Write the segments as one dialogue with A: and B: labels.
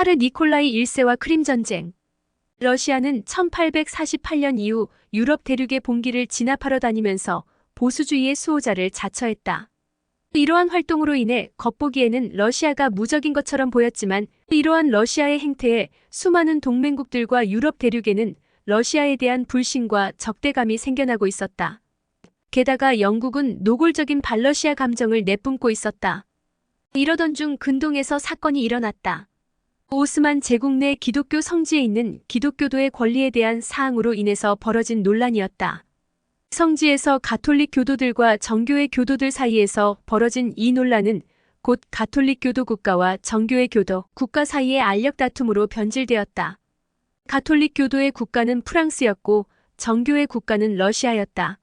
A: 차르 니콜라이 1세와 크림 전쟁. 러시아는 1848년 이후 유럽 대륙의 봉기를 진압하러 다니면서 보수주의의 수호자를 자처했다. 이러한 활동으로 인해 겉보기에는 러시아가 무적인 것처럼 보였지만 이러한 러시아의 행태에 수많은 동맹국들과 유럽 대륙에는 러시아에 대한 불신과 적대감이 생겨나고 있었다. 게다가 영국은 노골적인 반러시아 감정을 내뿜고 있었다. 이러던 중 근동에서 사건이 일어났다. 오스만 제국 내 기독교 성지에 있는 기독교도의 권리에 대한 사항으로 인해서 벌어진 논란이었다. 성지에서 가톨릭 교도들과 정교회 교도들 사이에서 벌어진 이 논란은 곧 가톨릭 교도 국가와 정교회 교도 국가 사이의 알력 다툼으로 변질되었다. 가톨릭 교도의 국가는 프랑스였고 정교회 국가는 러시아였다.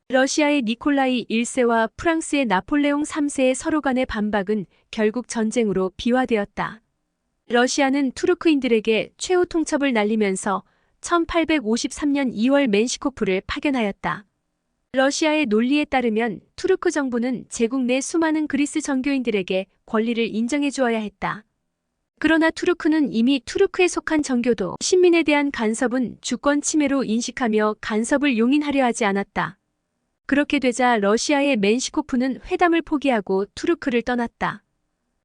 A: 러시아의 니콜라이 1세와 프랑스의 나폴레옹 3세의 서로 간의 반박은 결국 전쟁으로 비화되었다. 러시아는 투르크인들에게 최후 통첩을 날리면서 1853년 2월 멘시코프를 파견하였다. 러시아의 논리에 따르면 투르크 정부는 제국 내 수많은 그리스 정교인들에게 권리를 인정해 주어야 했다. 그러나 투르크는 이미 투르크에 속한 정교도 신민에 대한 간섭은 주권 침해로 인식하며 간섭을 용인하려 하지 않았다. 그렇게 되자 러시아의 멘시코프는 회담을 포기하고 투르크를 떠났다.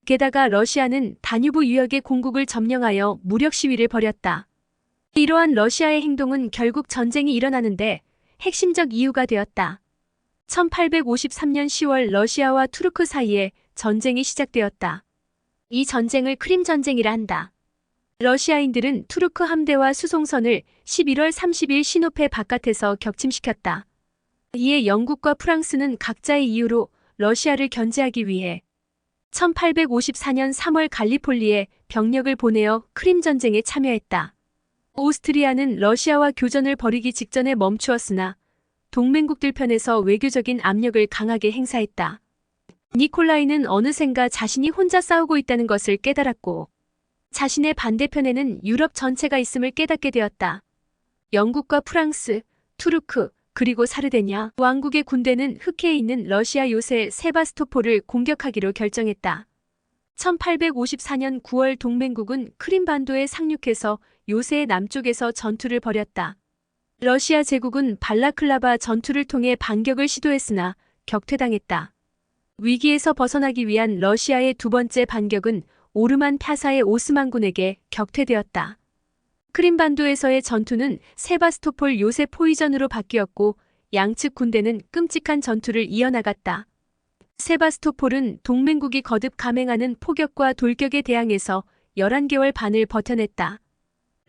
A: 게다가 러시아는 다뉴브 유역의 공국을 점령하여 무력 시위를 벌였다. 이러한 러시아의 행동은 결국 전쟁이 일어나는데 핵심적 이유가 되었다. 1853년 10월 러시아와 투르크 사이에 전쟁이 시작되었다. 이 전쟁을 크림 전쟁이라 한다. 러시아인들은 투르크 함대와 수송선을 11월 30일 시노페 바깥에서 격침시켰다. 이에 영국과 프랑스는 각자의 이유로 러시아를 견제하기 위해 1854년 3월 갈리폴리에 병력을 보내어 크림 전쟁에 참여했다. 오스트리아는 러시아와 교전을 벌이기 직전에 멈추었으나 동맹국들 편에서 외교적인 압력을 강하게 행사했다. 니콜라이는 어느샌가 자신이 혼자 싸우고 있다는 것을 깨달았고 자신의 반대편에는 유럽 전체가 있음을 깨닫게 되었다. 영국과 프랑스, 투르크, 그리고 사르데냐 왕국의 군대는 흑해에 있는 러시아 요새 세바스토폴을 공격하기로 결정했다. 1854년 9월 동맹국은 크림반도에 상륙해서 요새의 남쪽에서 전투를 벌였다. 러시아 제국은 발라클라바 전투를 통해 반격을 시도했으나 격퇴당했다. 위기에서 벗어나기 위한 러시아의 두 번째 반격은 오르만 파사의 오스만군에게 격퇴되었다. 크림반도에서의 전투는 세바스토폴 요새 포위전으로 바뀌었고 양측 군대는 끔찍한 전투를 이어나갔다. 세바스토폴은 동맹국이 거듭 감행하는 포격과 돌격에 대항해서 11개월 반을 버텨냈다.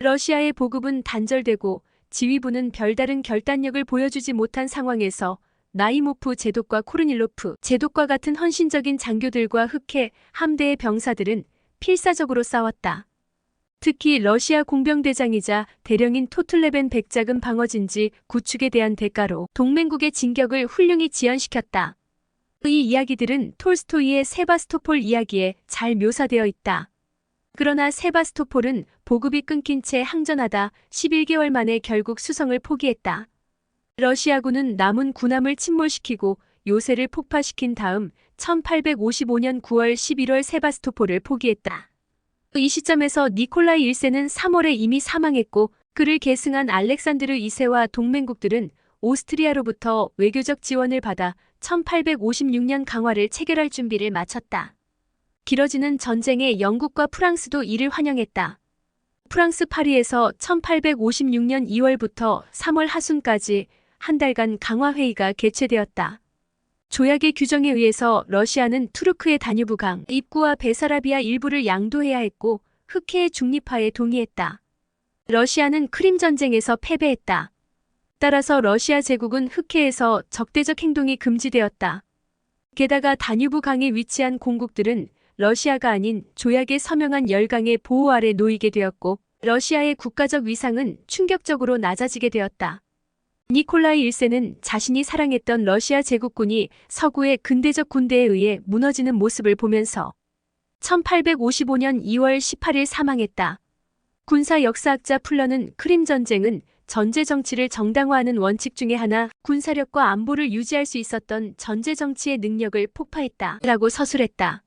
A: 러시아의 보급은 단절되고 지휘부는 별다른 결단력을 보여주지 못한 상황에서 나이모프 제독과 코르닐로프 제독과 같은 헌신적인 장교들과 흑해 함대의 병사들은 필사적으로 싸웠다. 특히 러시아 공병대장이자 대령인 토틀레벤 백작은 방어진지 구축에 대한 대가로 동맹국의 진격을 훌륭히 지연시켰다. 이 이야기들은 톨스토이의 세바스토폴 이야기에 잘 묘사되어 있다. 그러나 세바스토폴은 보급이 끊긴 채 항전하다 11개월 만에 결국 수성을 포기했다. 러시아군은 남은 군함을 침몰시키고 요새를 폭파시킨 다음 1855년 9월 11월 세바스토폴을 포기했다. 이 시점에서 니콜라이 1세는 3월에 이미 사망했고 그를 계승한 알렉산드르 2세와 동맹국들은 오스트리아로부터 외교적 지원을 받아 1856년 강화를 체결할 준비를 마쳤다. 길어지는 전쟁에 영국과 프랑스도 이를 환영했다. 프랑스 파리에서 1856년 2월부터 3월 하순까지 한 달간 강화회의가 개최되었다. 조약의 규정에 의해서 러시아는 투르크의 다뉴브 강 입구와 베사라비아 일부를 양도해야 했고 흑해의 중립화에 동의했다. 러시아는 크림 전쟁에서 패배했다. 따라서 러시아 제국은 흑해에서 적대적 행동이 금지되었다. 게다가 다뉴브 강에 위치한 공국들은 러시아가 아닌 조약에 서명한 열강의 보호 아래 놓이게 되었고 러시아의 국가적 위상은 충격적으로 낮아지게 되었다. 니콜라이 1세는 자신이 사랑했던 러시아 제국군이 서구의 근대적 군대에 의해 무너지는 모습을 보면서 1855년 2월 18일 사망했다. 군사 역사학자 풀러는 크림 전쟁은 전제 정치를 정당화하는 원칙 중에 하나, 군사력과 안보를 유지할 수 있었던 전제 정치의 능력을 폭파했다 라고 서술했다.